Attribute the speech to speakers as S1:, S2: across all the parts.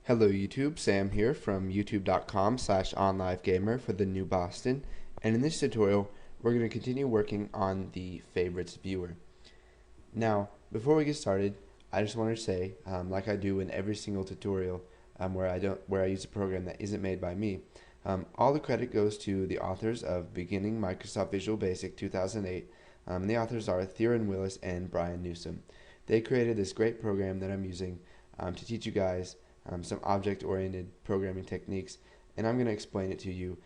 S1: Hello YouTube, Sam here from youtube.com/onlivegamer for the new Boston, and in this tutorial we're going to continue working on the favorites viewer. Now before we get started, I just want to say, like I do in every single tutorial where I use a program that isn't made by me, all the credit goes to the authors of Beginning Microsoft Visual Basic 2008. And the authors are Theron Willis and Brian Newsom. They created this great program that I'm using to teach you guys some object-oriented programming techniques, and I'm going to explain it to you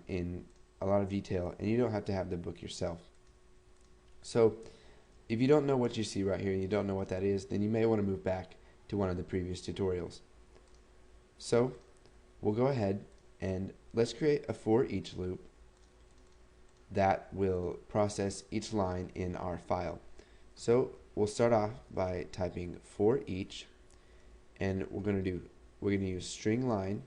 S1: in a lot of detail, and you don't have to have the book yourself. So if you don't know what you see right here and you don't know what that is, then you may want to move back to one of the previous tutorials. So we'll go ahead and let's create a for each loop that will process each line in our file. So we'll start off by typing for each, and we're going to use string line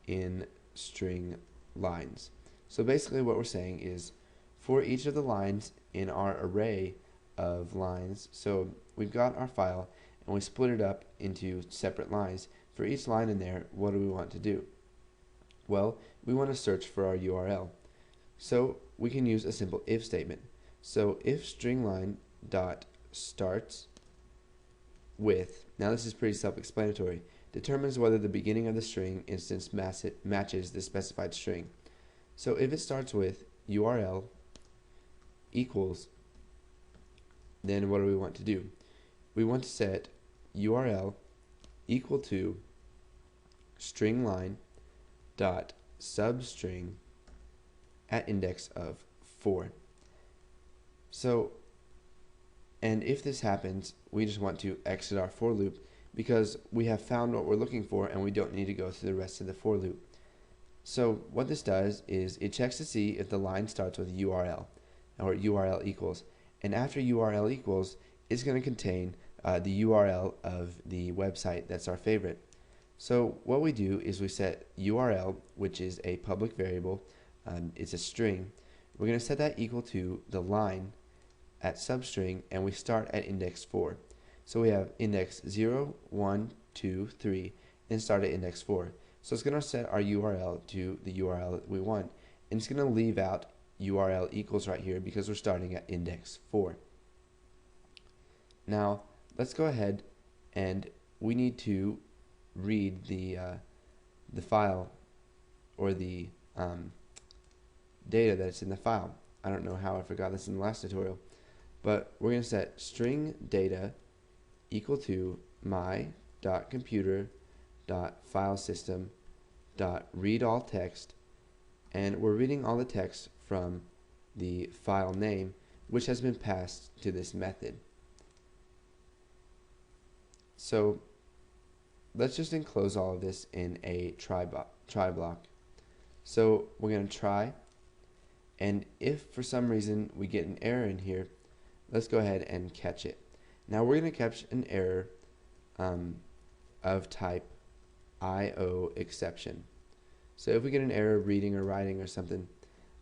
S1: in string lines. So basically what we're saying is for each of the lines in our array of lines, so we've got our file and we split it up into separate lines. For each line in there, what do we want to do? Well, we want to search for our URL. So we can use a simple if statement. So if string line dot starts with, now this is pretty self-explanatory, determines whether the beginning of the string instance matches the specified string. So if it starts with URL equals, then what do we want to do? We want to set URL equal to string line dot substring at index of 4. So, and if this happens, we just want to exit our for loop because we have found what we're looking for and we don't need to go through the rest of the for loop. So what this does is it checks to see if the line starts with URL or URL equals, and after URL equals, it's going to contain the URL of the website that's our favorite. So what we do is we set URL, which is a public variable, it's a string. We're going to set that equal to the line at substring, and we start at index 4. So we have index 0, 1, 2, 3, and start at index 4. So it's going to set our URL to the URL that we want, and it's going to leave out URL equals right here because we're starting at index 4. Now let's go ahead and we need to read the file or the data that's in the file. I don't know how I forgot this in the last tutorial, but we're going to set string data equal to my.computer.filesystem.readAllText, and we're reading all the text from the file name, which has been passed to this method. So let's just enclose all of this in a try block. So we're going to try, and if for some reason we get an error in here, let's go ahead and catch it. Now we're going to catch an error of type IO exception. So if we get an error reading or writing or something,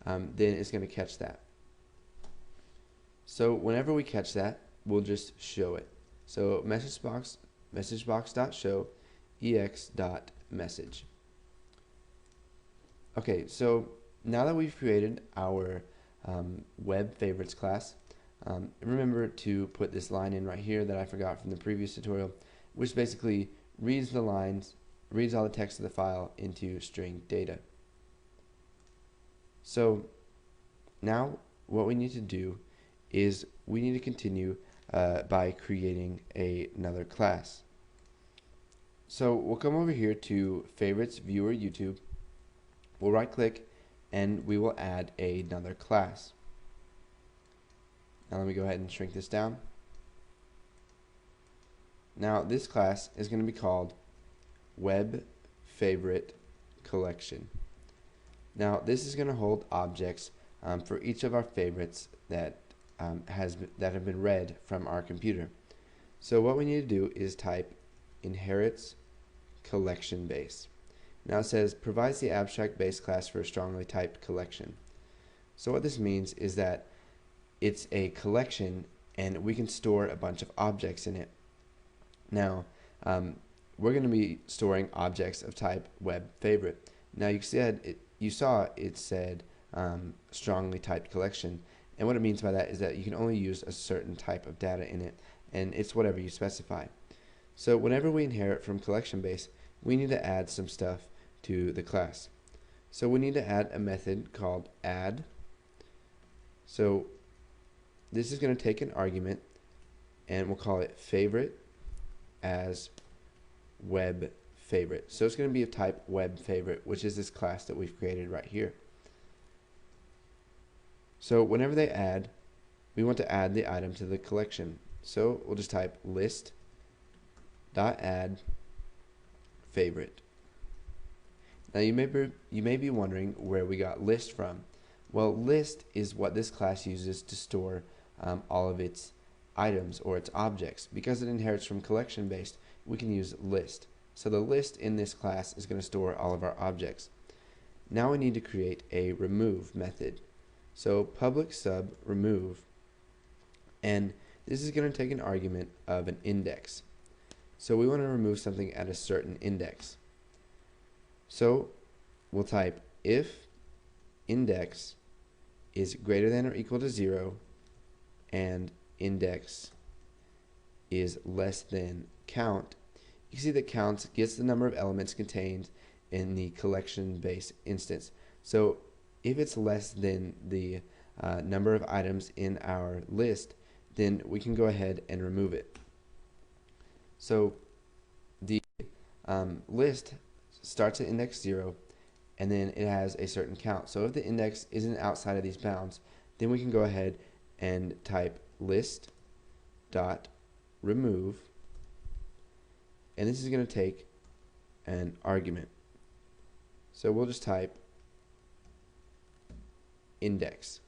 S1: then it's going to catch that. So whenever we catch that, we'll just show it. So messagebox.show ex.message. Okay, so now that we've created our web favorites class, remember to put this line in right here that I forgot from the previous tutorial, which basically reads the lines, reads all the text of the file into string data. So now what we need to do is we need to continue by creating another class. So we'll come over here to favorites viewer YouTube, we'll right click, and we will add another class. Now let me go ahead and shrink this down. Now this class is going to be called WebFavoriteCollection. Now this is going to hold objects for each of our favorites that have been read from our computer. So what we need to do is type inherits collection base. Now it says provides the abstract base class for a strongly typed collection. So what this means is that it's a collection and we can store a bunch of objects in it. Now we're going to be storing objects of type WebFavorite. Now you saw it said strongly typed collection, and what it means by that is that you can only use a certain type of data in it, and it's whatever you specify. So whenever we inherit from collection base, we need to add some stuff to the class. So we need to add a method called add. So this is going to take an argument, and we'll call it favorite as web favorite. So it's going to be of type web favorite, which is this class that we've created right here. So whenever they add, we want to add the item to the collection. So we'll just type list dot add favorite. Now you may be wondering where we got list from. Well, list is what this class uses to store all of its items or its objects. Because it inherits from collection based, we can use list. So the list in this class is going to store all of our objects. Now we need to create a remove method. So public sub remove, and this is going to take an argument of an index. So we want to remove something at a certain index. So we'll type if index is greater than or equal to 0 and index is less than count. You can see that count gets the number of elements contained in the collection base instance. So if it's less than the number of items in our list, then we can go ahead and remove it. So the list starts at index 0, and then it has a certain count. So if the index isn't outside of these bounds, then we can go ahead and type list dot remove, and this is going to take an argument. So we'll just type index.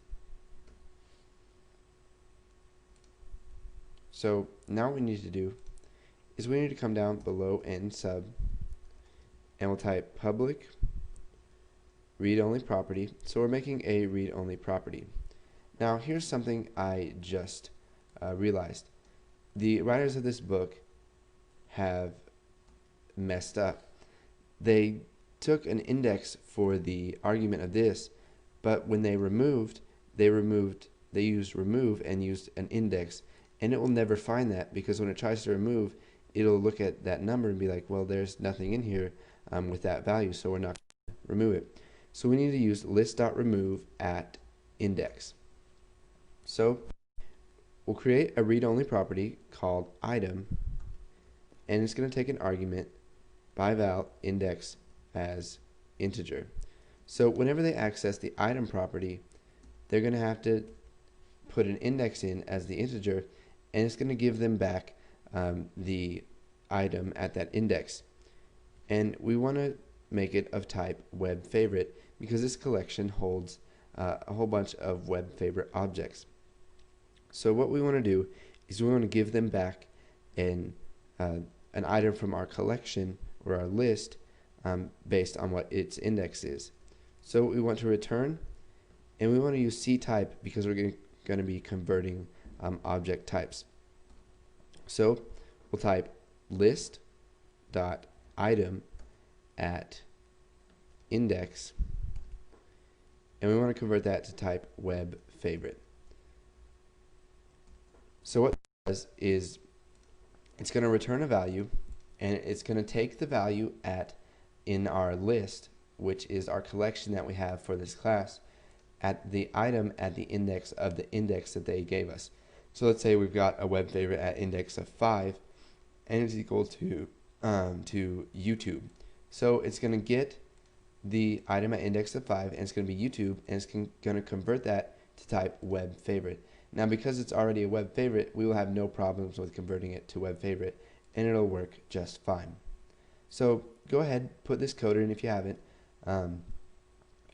S1: So now what we need to do is we need to come down below n sub, and we'll type public read-only property. So we're making a read-only property. Now here's something I just realized. The writers of this book have messed up. They took an index for the argument of this, but when they used remove and used an index, and it will never find that, because when it tries to remove, it'll look at that number and be like, well, there's nothing in here with that value, so we're not going to remove it. So we need to use list.remove at index. So we'll create a read-only property called item, and it's going to take an argument by val index as integer. So whenever they access the item property, they're going to have to put an index in as the integer, and it's going to give them back the item at that index. And we want to make it of type web favorite, because this collection holds a whole bunch of web favorite objects. So what we want to do is we want to give them back an item from our collection or our list based on what its index is. So we want to return, and we want to use ctype because we're going to be converting object types. So we'll type list dot item at index, and we want to convert that to type web favorite. So what it does is it's going to return a value, and it's going to take the value in our list, which is our collection that we have for this class, at the item at the index of the index that they gave us. So let's say we've got a web favorite at index of 5, and it's equal to YouTube. So it's going to get the item at index of 5, and it's going to be YouTube, and it's going to convert that to type web favorite. Now because it's already a web favorite, we will have no problems with converting it to web favorite, and it'll work just fine. So go ahead, put this code in if you haven't.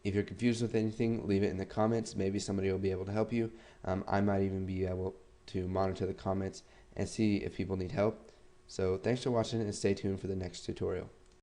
S1: If you're confused with anything, leave it in the comments. Maybe somebody will be able to help you. I might even be able to monitor the comments and see if people need help. So thanks for watching, and stay tuned for the next tutorial.